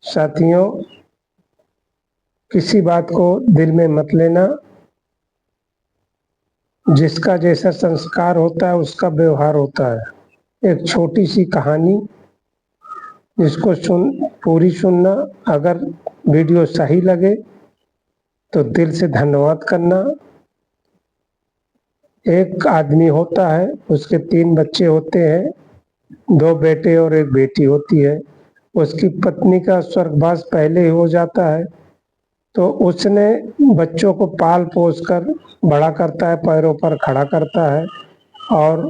साथियों, किसी बात को दिल में मत लेना। जिसका जैसा संस्कार होता है उसका व्यवहार होता है। एक छोटी सी कहानी जिसको पूरी सुनना। अगर वीडियो सही लगे तो दिल से धन्यवाद करना। एक आदमी होता है, उसके 3 बच्चे होते हैं, 2 बेटे और 1 बेटी होती है। उसकी पत्नी का स्वर्गवास पहले ही हो जाता है, तो उसने बच्चों को पाल पोस कर बड़ा करता है, पैरों पर खड़ा करता है और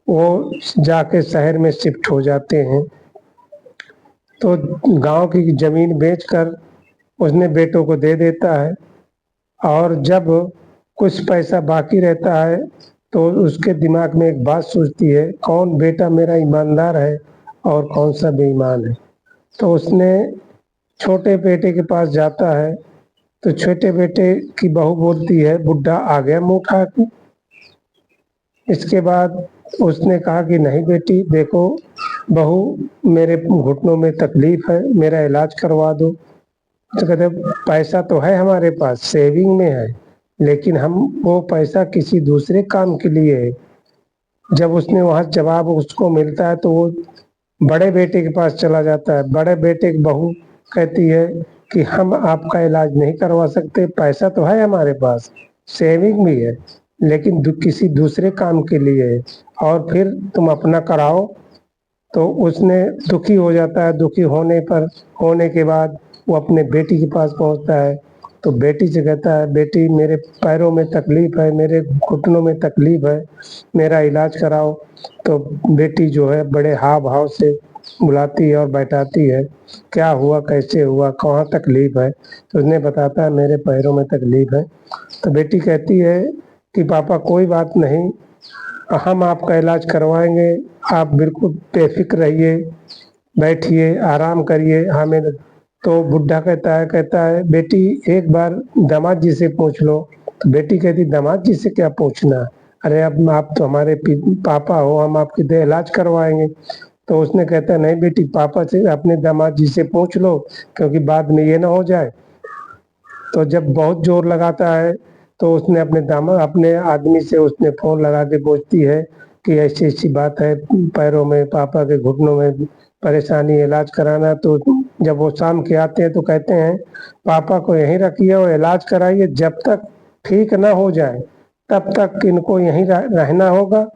वो जाके शहर में शिफ्ट हो जाते हैं। तो गांव की जमीन बेचकर उसने बेटों को दे देता है और जब कुछ पैसा बाकी रहता है तो उसके दिमाग में एक बात सोचती है, कौन बेटा मेरा ईमानदार है और कौन सा बेईमान है। तो उसने छोटे बेटे के पास जाता है, तो छोटे बेटे की बहू बोलती है, बुड्ढा आ गया मुंह उठा के। इसके बाद उसने कहा कि नहीं बेटी, देखो बहू, मेरे घुटनों में तकलीफ है, मेरा इलाज करवा दो। तो कहते पैसा तो है हमारे पास, सेविंग में है, लेकिन हम वो पैसा किसी दूसरे काम के लिए है। जब उसने वहाँ जवाब उसको मिलता है तो वो बड़े बेटे के पास चला जाता है। बड़े बेटे की बहू कहती है कि हम आपका इलाज नहीं करवा सकते, पैसा तो है हमारे पास, सेविंग भी है, लेकिन किसी दूसरे काम के लिए है, और फिर तुम अपना कराओ। तो उसने दुखी हो जाता है। दुखी होने के बाद वो अपने बेटी के पास पहुंचता है, तो बेटी से कहता है, बेटी मेरे पैरों में तकलीफ है, मेरे घुटनों में तकलीफ है, मेरा इलाज कराओ। तो बेटी जो है बड़े हाव भाव से बुलाती है और बैठाती है, क्या हुआ, कैसे हुआ, कहाँ तकलीफ है। तो उसने बताता है, मेरे पैरों में तकलीफ है। तो बेटी कहती है कि पापा कोई बात नहीं, हम आपका इलाज करवाएंगे, आप बिल्कुल बेफिक्र रहिए, बैठिए, आराम करिए, हमें। तो बुढ़ा कहता है बेटी एक बार दामाद जी से पूछ लो। तो बेटी कहती, दामाद जी से क्या पूछना, अरे अब आप तो हमारे पापा हो, हम आपके इलाज करवाएंगे। तो उसने कहता है, नहीं बेटी, पापा से अपने दामाद जी से पूछ लो, क्योंकि बाद में ये ना हो जाए। तो जब बहुत जोर लगाता है तो उसने अपने आदमी से उसने फोन लगा के पूछती है कि ऐसी ऐसी बात है, पैरों में, पापा के घुटनों में परेशानी, इलाज कराना। तो जब वो शाम के आते हैं तो कहते हैं, पापा को यहीं रखिए और इलाज कराइए, जब तक ठीक ना हो जाए तब तक इनको यहीं रहना होगा।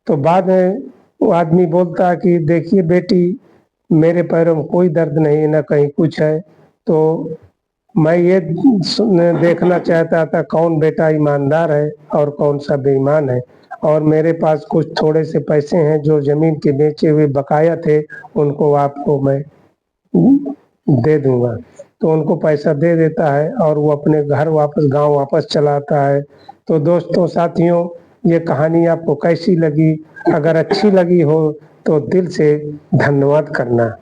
तो बाद में वो आदमी बोलता है कि देखिए बेटी, मेरे पैरों में कोई दर्द नहीं, ना कहीं कुछ है, तो मैं ये देखना चाहता था कौन बेटा ईमानदार है और कौन सा बेईमान है, और मेरे पास कुछ थोड़े से पैसे हैं जो जमीन के बेचे हुए बकाया थे, उनको आपको मैं दे दूंगा। तो उनको पैसा दे देता है और वो अपने घर वापस, गांव वापस चला आता है। तो दोस्तों, साथियों, ये कहानी आपको कैसी लगी? अगर अच्छी लगी हो तो दिल से धन्यवाद करना।